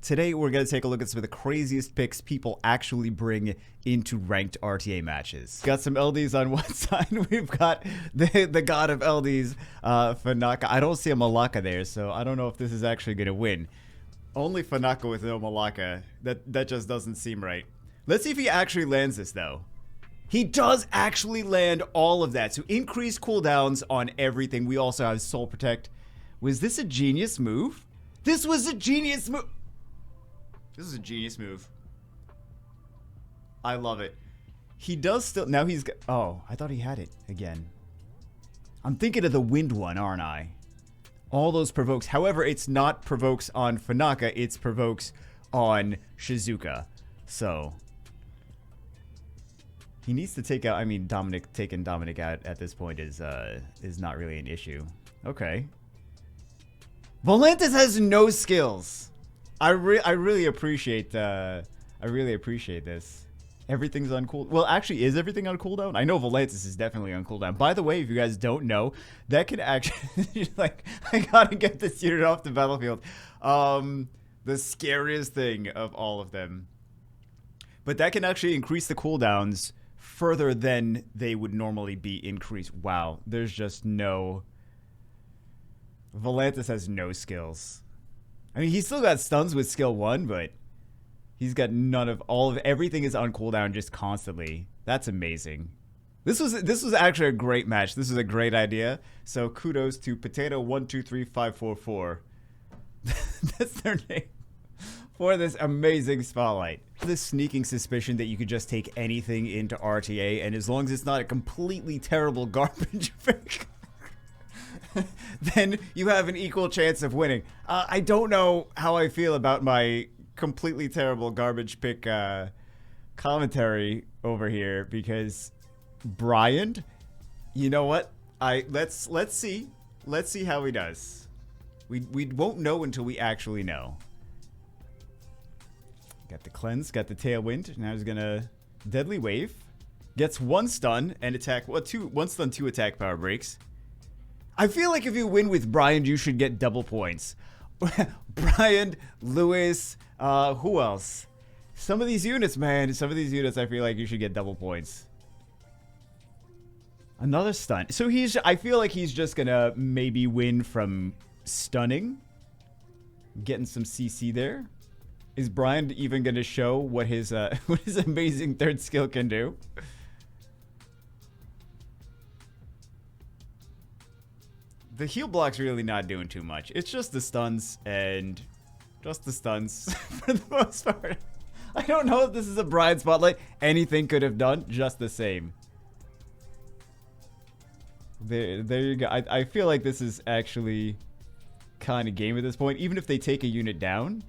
Today, we're going to take a look at some of the craziest picks people actually bring into ranked RTA matches. Got some LDs on one side. We've got the god of LDs, Fanaka. I don't see a Malaka there, so I don't know if this is actually going to win. Only Fanaka with no Malaka. That just doesn't seem right. Let's see if he actually lands this, though. He does actually land all of that. So increased cooldowns on everything. We also have Soul Protect. Was this a genius move? This was a genius move. This is a genius move. I love it. He does still... Now he's... Oh, I thought he had it again. I'm thinking of the wind one, aren't I? All those provokes. However, it's not provokes on Fanaka. It's provokes on Shizuka. So... He needs to take out... I mean, taking Dominic out at this point is not really an issue. Okay. Volantis has no skills. I really appreciate this. Everything's on cooldown. Well, actually, is everything on cooldown? I know Volantis is definitely on cooldown. By the way, if you guys don't know, that can actually like I gotta get this unit off the battlefield. The scariest thing of all of them. But that can actually increase the cooldowns further than they would normally be increased. Wow, there's just no... Volantis has no skills. I mean, he's still got stuns with skill 1, but he's got none of everything is on cooldown just constantly. That's amazing. This was actually a great match. This is a great idea. So kudos to Potato123544. That's their name. For this amazing spotlight. This sneaking suspicion that you could just take anything into RTA, and as long as it's not a completely terrible garbage pick, then you have an equal chance of winning. I don't know how I feel about my completely terrible garbage pick commentary over here, because Brian, you know what? Let's see how he does. We won't know until we actually know. Got the cleanse, got the tailwind. Now he's gonna deadly wave. Gets one stun and attack. Well, one stun, 2 attack power breaks. I feel like if you win with Brian, you should get double points. Brian, Lewis, who else? Some of these units, man. Some of these units, I feel like you should get double points. Another stun. So I feel like he's just gonna maybe win from stunning. Getting some CC there. Is Brian even gonna show what his amazing third skill can do? The heal block's really not doing too much. It's just the stuns and just the stuns for the most part. I don't know if this is a Brian spotlight. Anything could have done just the same. There you go. I feel like this is actually kind of game at this point. Even if they take a unit down.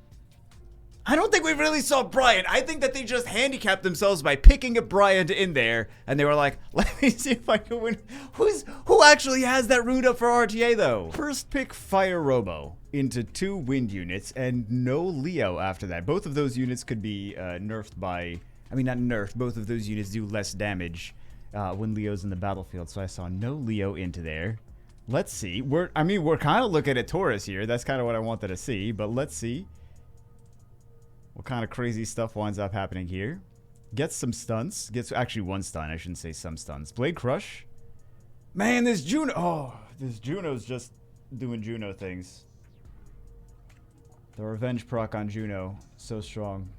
I don't think we really saw Brian. I think that they just handicapped themselves by picking a Brian in there, and they were like, let me see if I can win. Who actually has that rune up for RTA, though? First pick Fire Robo into 2 wind units, and no Leo after that. Both of those units could be nerfed by... I mean, not nerfed. Both of those units do less damage when Leo's in the battlefield, so I saw no Leo into there. Let's see. We're kind of looking at Taurus here. That's kind of what I wanted to see, but let's see what kind of crazy stuff winds up happening here. Gets some stuns. Gets actually 1 stun. I shouldn't say some stuns. Blade Crush. Man, this Juno. Oh, this Juno's just doing Juno things. The revenge proc on Juno. So strong.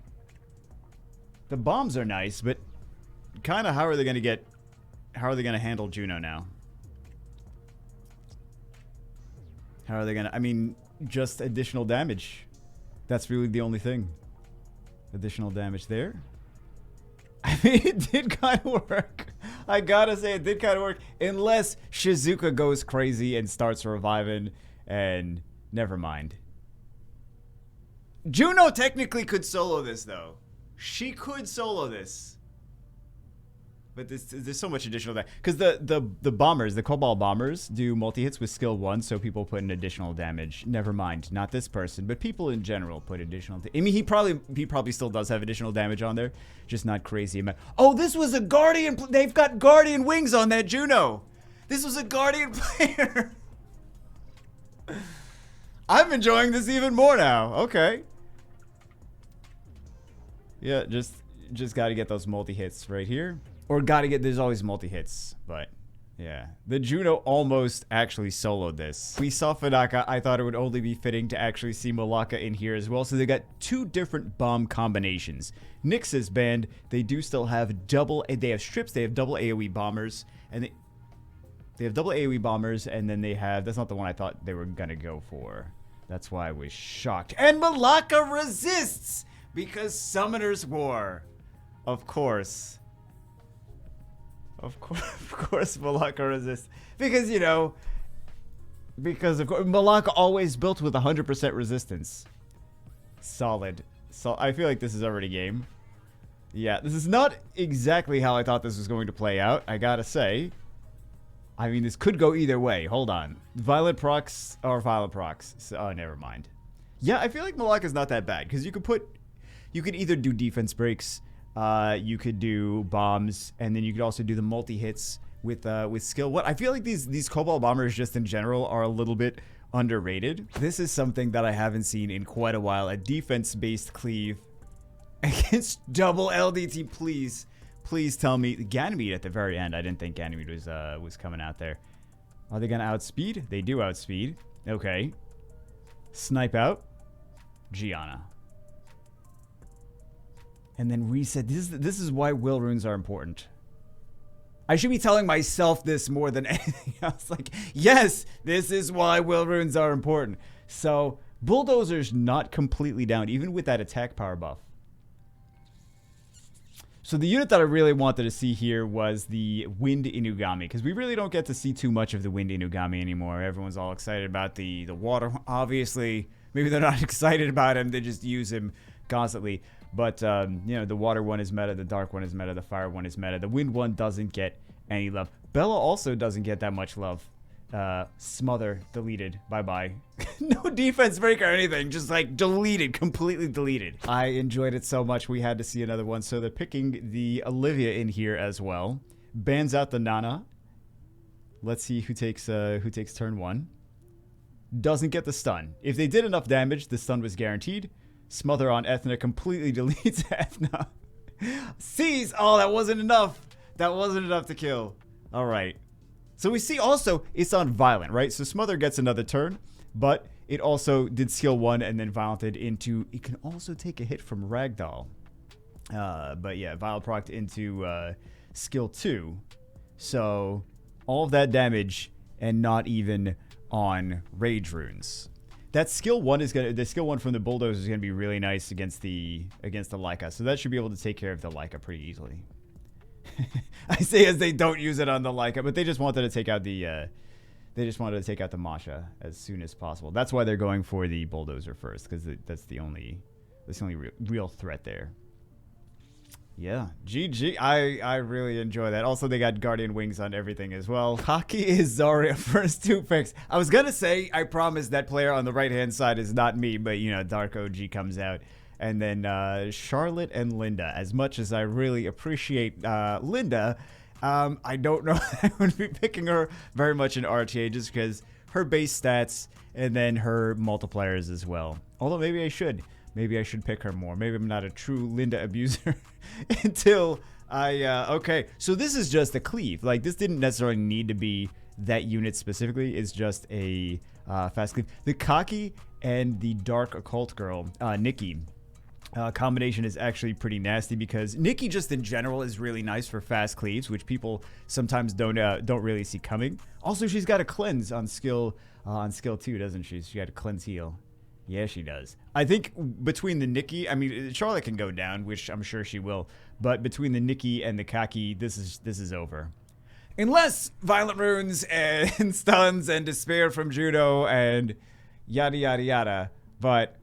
The bombs are nice, but kind of how are they going to handle Juno now? How are they going to... I mean, just additional damage. That's really the only thing. Additional damage there. I mean, it did kind of work. I gotta say, it did kind of work. Unless Shizuka goes crazy and starts reviving, and never mind. Juno technically could solo this, though. She could solo this. But there's so much additional that because the bombers, the Cobalt bombers, do multi-hits with skill 1, so people put in additional damage. Never mind, not this person, but people in general put additional. I mean, he probably still does have additional damage on there, just not crazy amount. Oh, this was a Guardian. They've got Guardian wings on that Juno. This was a Guardian player. I'm enjoying this even more now. Okay. Yeah, just got to get those multi-hits right here. Or got to get, there's always multi-hits, but yeah. The Juno almost actually soloed this. We saw Fadaka. I thought it would only be fitting to actually see Malaka in here as well. So they got two different bomb combinations. Nyx's band, they do still have they have strips, they have double AoE bombers, and they have double AoE bombers, and then they have, that's not the one I thought they were gonna go for. That's why I was shocked. And Malaka resists! Because Summoner's War. Of course. Of course Malaka resists. Because, you know, because of course, Malaka always built with 100% resistance. Solid. So I feel like this is already game. Yeah, this is not exactly how I thought this was going to play out, I gotta say. I mean, this could go either way. Hold on. Violent procs or violent procs. So, oh, never mind. Yeah, I feel like Malaka's not that bad because you could either do defense breaks, you could do bombs, and then you could also do the multi hits with skill. What I feel like these Cobalt bombers just in general are a little bit underrated. This is something that I haven't seen in quite a while. A defense based cleave against double LDT, please. Please tell me. Ganymede at the very end. I didn't think Ganymede was coming out there. Are they going to outspeed? They do outspeed. Okay. Snipe out. Gianna. And then reset. This is why will runes are important. I should be telling myself this more than anything else. Like, yes, this is why will runes are important. So, Bulldozer's not completely down, even with that attack power buff. So the unit that I really wanted to see here was the Wind Inugami, because we really don't get to see too much of the Wind Inugami anymore. Everyone's all excited about the water. Obviously, maybe they're not excited about him. They just use him constantly. But, you know, the water one is meta, the dark one is meta, the fire one is meta. The wind one doesn't get any love. Bella also doesn't get that much love. Smother, deleted, bye-bye. No defense break or anything, just like deleted, completely deleted. I enjoyed it so much we had to see another one, so they're picking the Olivia in here as well. Bans out the Nana. Let's see who takes turn one. Doesn't get the stun. If they did enough damage, the stun was guaranteed. Smother on Ethna completely deletes Ethna. Seize! Oh, that wasn't enough. That wasn't enough to kill. Alright. So we see also it's on Violent, right? So Smother gets another turn, but it also did skill 1 and then violented into... It can also take a hit from Ragdoll. But yeah, Violent procced into skill 2. So all of that damage and not even on Rage Runes. That skill 1 is gonna... The skill 1 from the Bulldozer is gonna be really nice against the Leica. So that should be able to take care of the Leica pretty easily. I say as they don't use it on the Leica, but they just wanted to take out the Masha as soon as possible. That's why they're going for the Bulldozer first, because that's the only real threat there. Yeah, GG. I really enjoy that. Also, they got Guardian Wings on everything as well. Kaki is Zarya first 2 picks. I was gonna say, I promise that player on the right-hand side is not me, but you know, Dark OG comes out. And then Charlotte and Linda. As much as I really appreciate Linda, I don't know if I would be picking her very much in RTA just because her base stats and then her multipliers as well. Although maybe I should. Maybe I should pick her more. Maybe I'm not a true Linda abuser until I... okay, so this is just a cleave. Like, this didn't necessarily need to be that unit specifically. It's just a fast cleave. The Kaki and the Dark Occult Girl, Nikki... combination is actually pretty nasty because Nikki just in general is really nice for fast cleaves, which people sometimes don't really see coming. Also, she's got a cleanse on skill 2, doesn't she? She got a cleanse heal. Yeah, she does. I think between the Nikki, I mean, Charlotte can go down, which I'm sure she will, but between the Nikki and the Kaki, this is over. Unless Violent Runes and stuns and despair from Judo and yada yada yada, but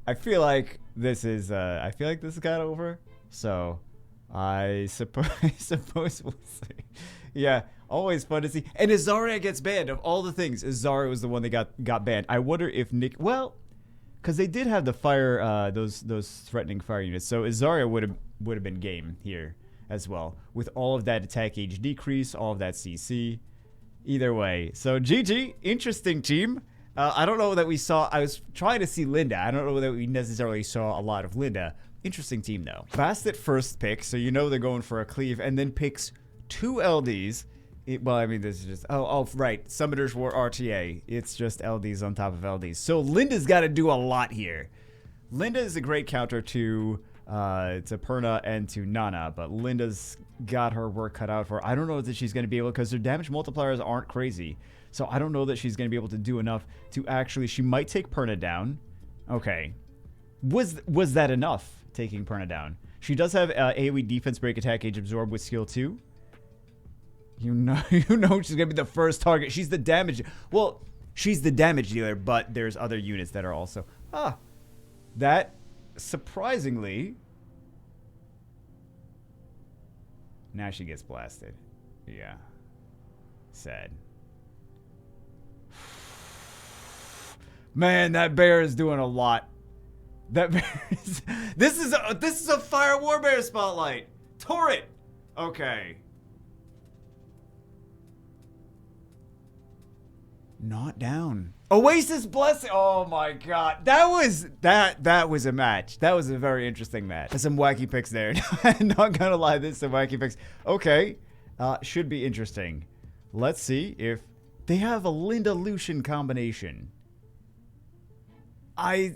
I feel like this is got over. So I suppose we'll see. Yeah, always fun to see. And Azaria gets banned. Of all the things, Azaria was the one that got banned. I wonder if Nick, well, because they did have the fire, those threatening fire units. So Azaria would have been game here as well, with all of that attack age decrease, all of that CC. Either way, so GG, interesting team. I don't know that we saw... I was trying to see Linda. I don't know that we necessarily saw a lot of Linda. Interesting team, though. Bastet first pick, so you know they're going for a cleave, and then picks 2 LDs. Well, I mean, this is just... Oh, right. Summoners War RTA. It's just LDs on top of LDs. So Linda's got to do a lot here. Linda is a great counter to Perna and to Nana, but Linda's got her work cut out for her. I don't know that she's going to be able... Because her damage multipliers aren't crazy. So I don't know that she's going to be able to do enough to actually... She might take Perna down. Okay. Was that enough, taking Perna down? She does have AoE defense, break, attack, age, absorb with skill 2. You know she's gonna be the first target. She's the damage. Well, she's the damage dealer, but there's other units that are also. That surprisingly. Now she gets blasted. Yeah. Sad. Man, that bear is doing a lot. That bear is, this is a Fire Warbear spotlight. Torrent. Okay. Not down. Oasis Blessing. Oh my god. That was a match. That was a very interesting match. There's some wacky picks there. Not gonna lie, there's some wacky picks. Okay. Should be interesting. Let's see if they have a Linda Lucian combination. I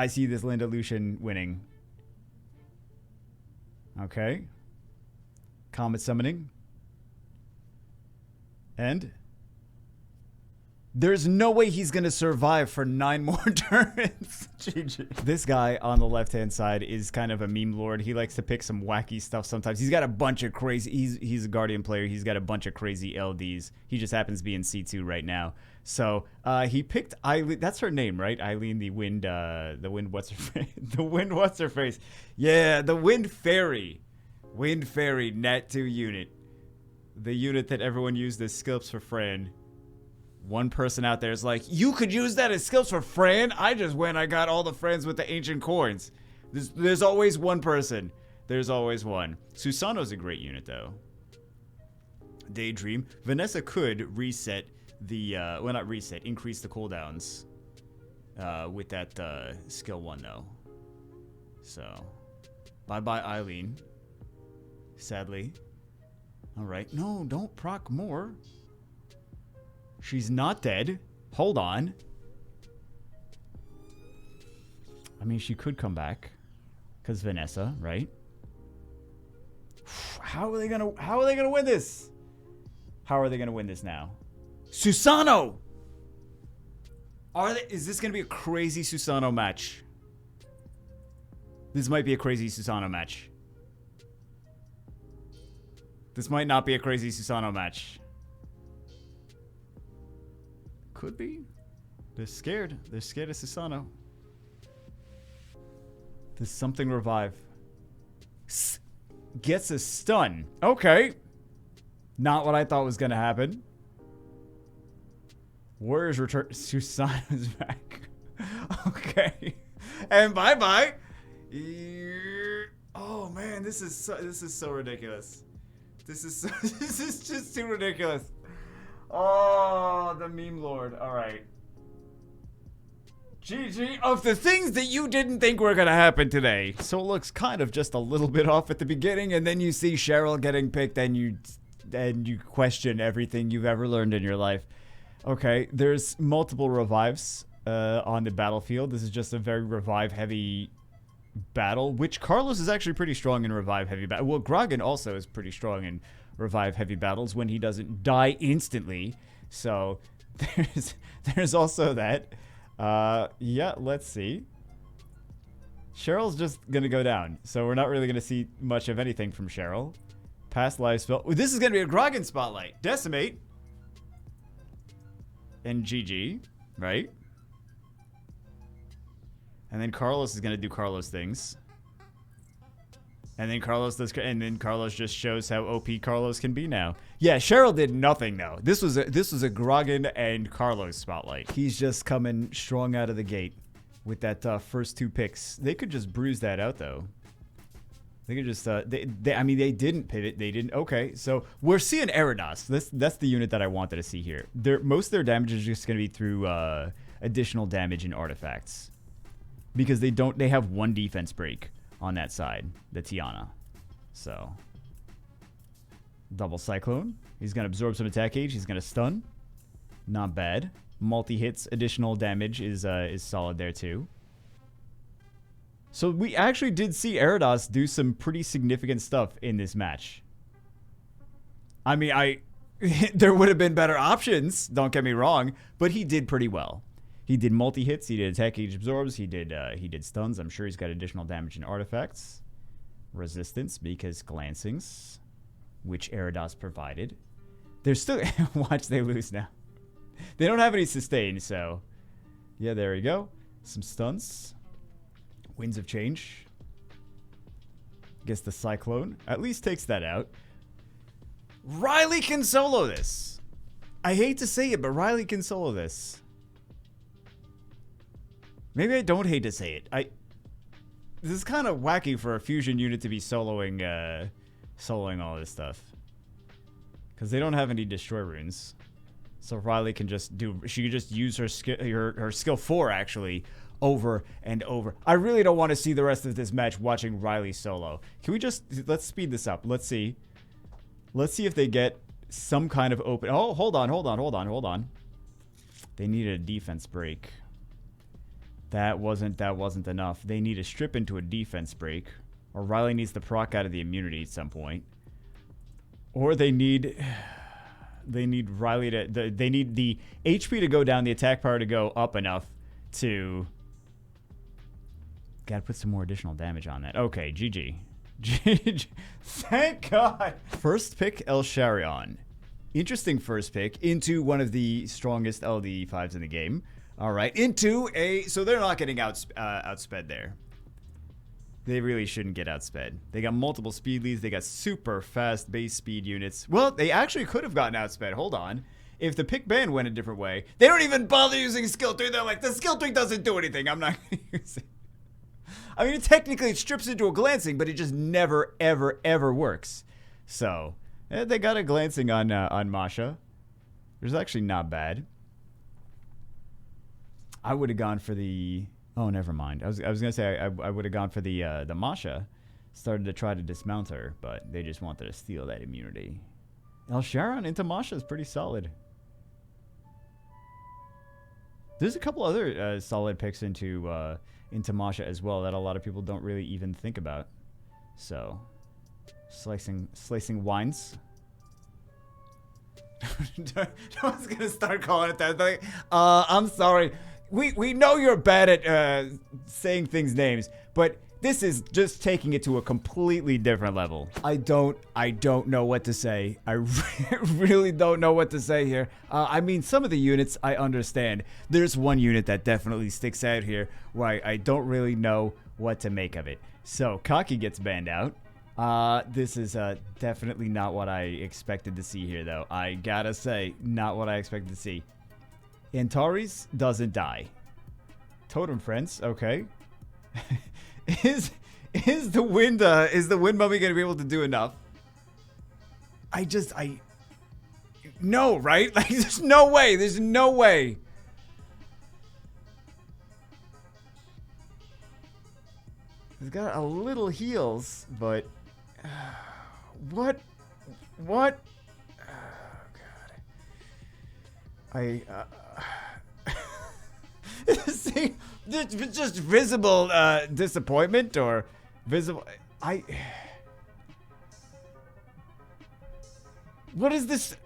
see this Linda Lucian winning. Okay. Comet summoning. And there's no way he's going to survive for 9 more turns. GG. This guy on the left-hand side is kind of a meme lord. He likes to pick some wacky stuff sometimes. He's got a bunch of crazy... He's a Guardian player. He's got a bunch of crazy LDs. He just happens to be in C2 right now. So, he picked Eileen... That's her name, right? Eileen the Wind... what's her face? The Wind what's her face? Yeah, the Wind Fairy. Wind Fairy Nat 2 unit. The unit that everyone used as Skilps for Fran. One person out there is like, you could use that as skills for Fran? I just went, I got all the friends with the ancient coins. There's always one person. There's always one. Susano's a great unit, though. Daydream. Vanessa could reset the, well, not reset, increase the cooldowns with that skill 1, though. So, bye-bye, Eileen. Sadly. All right. No, don't proc more. She's not dead. Hold on. I mean, she could come back. Because Vanessa, right? How are they gonna win this? How are they gonna win this now? Susano! Is this gonna be a crazy Susano match? This might be a crazy Susano match. This might not be a crazy Susano match. Could be. They're scared. They're scared of Susano. There's something revive. Gets a stun. Okay. Not what I thought was going to happen. Warriors return. Susano's back. Okay. And bye-bye. Oh, man. This is so ridiculous. This is just too ridiculous. Oh, the meme lord. All right. GG. Of the things that you didn't think were going to happen today. So it looks kind of just a little bit off at the beginning, and then you see Cheryl getting picked, and you question everything you've ever learned in your life. Okay, there's multiple revives on the battlefield. This is just a very revive-heavy battle, which Carlos is actually pretty strong in revive-heavy battle. Well, Gragan also is pretty strong in revive-heavy battles when he doesn't die instantly. So there's also that. Yeah, let's see. Cheryl's just gonna go down, so we're not really gonna see much of anything from Cheryl. Past life spell. Ooh, this is gonna be a Gragan spotlight. Decimate. And GG, right? And then Carlos is gonna do Carlos things. And then Carlos just shows how OP Carlos can be now. Yeah, Cheryl did nothing though. This was a Gragan and Carlos spotlight. He's just coming strong out of the gate with that first 2 picks. They could just bruise that out though. They could just I mean, they didn't pivot. They didn't. Okay, so we're seeing Erinos. That's the unit that I wanted to see here. Most of their damage is just going to be through additional damage and artifacts, because they have 1 defense break. on that side, the Tiana. So, double Cyclone. He's going to absorb some attack gauge. He's going to stun. Not bad. Multi-hits, additional damage is solid there too. So we actually did see Erados do some pretty significant stuff in this match. I mean, there would have been better options, don't get me wrong, but he did pretty well. He did multi-hits, he did attack gauge absorbs, he did stuns. I'm sure he's got additional damage and artifacts. Resistance, because glancings, which Erados provided. They're still... Watch, they lose now. They don't have any sustain, so... Yeah, there we go. Some stuns. Winds of Change. Guess the Cyclone at least takes that out. Riley can solo this. I hate to say it, but Riley can solo this. Maybe I don't hate to say it. This is kind of wacky for a fusion unit to be soloing all this stuff. Because they don't have any destroy runes. So Riley can just do... She could just use her skill 4, actually, over and over. I really don't want to see the rest of this match watching Riley solo. Can we just... Let's speed this up. Let's see. Let's see if they get some kind of open... Oh, hold on. They needed a defense break. That wasn't enough. They need to strip into a defense break. Or Riley needs to proc out of the immunity at some point. Or they need Riley to... They need the HP to go down, the attack power to go up enough to... Gotta put some more additional damage on that. Okay, GG. GG. Thank God. First pick, Elsharion. Interesting first pick into one of the strongest LD5s in the game. All right, into a... So they're not getting outsped there. They really shouldn't get outsped. They got multiple speed leads. They got super fast base speed units. Well, they actually could have gotten outsped. Hold on. If the pick ban went a different way, they don't even bother using skill 3. They're like, the skill 3 doesn't do anything. I'm not going to use it. I mean, technically it strips into a glancing, but it just never, ever, ever works. So, they got a glancing on Masha. It was actually not bad. I would have gone for the... Oh, never mind. I was gonna say I would have gone for the Masha. Started to try to dismount her, but they just wanted to steal that immunity. Elsharion into Masha is pretty solid. There's a couple other solid picks into Masha as well that a lot of people don't really even think about. So, slicing wines. No one's gonna start calling it that. Like, I'm sorry. We know you're bad at saying things names, but this is just taking it to a completely different level. I don't know what to say. I really don't know what to say here. I mean, some of the units I understand. There's one unit that definitely sticks out here where I don't really know what to make of it. So, Kaki gets banned out. This is definitely not what I expected to see here, though. I gotta say, not what I expected to see. Antares doesn't die. Totem Friends, okay. Is the wind mummy gonna be able to do enough? No, right? Like, there's no way. There's no way. He's got a little heals, but what? Oh God. See, just visible disappointment or visible. What is this?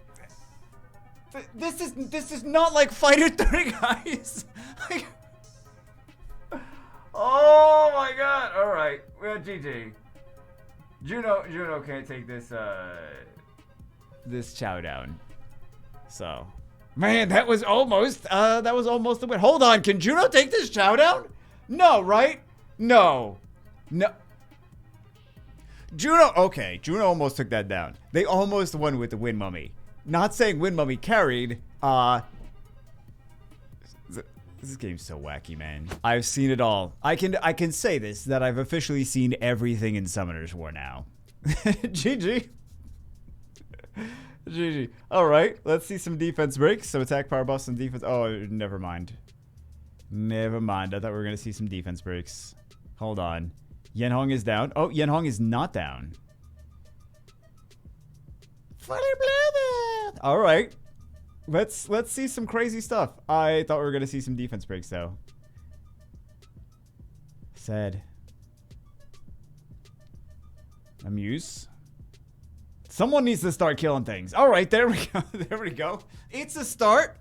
This is not like Fighter 3, guys. Like, oh my God! All right, well, GG. Juno can't take this chow down. So. Man, that was almost a win. Hold on, can Juno take this chow down? No, right? No. Juno almost took that down. They almost won with the Wind Mummy. Not saying Wind Mummy carried. This game's so wacky, man. I've seen it all. I can say this, that I've officially seen everything in Summoner's War now. GG. GG. Alright, let's see some defense breaks. Some attack power buffs and defense. Oh, never mind. Never mind. I thought we were going to see some defense breaks. Hold on. Yenhong is down. Oh, Yenhong is not down. All right. Let's see some crazy stuff. I thought we were going to see some defense breaks, though. Said. Amuse. Someone needs to start killing things. All right, there we go. There we go. It's a start.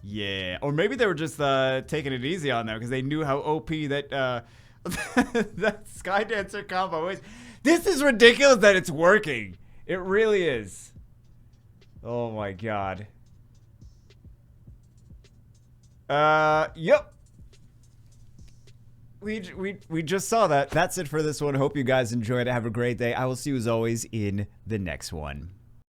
Yeah. Or maybe they were just taking it easy on there because they knew how OP that that Skydancer combo is. This is ridiculous that it's working. It really is. Oh my god. Yep. We just saw that. That's it for this one. Hope you guys enjoyed it. Have a great day. I will see you as always in the next one.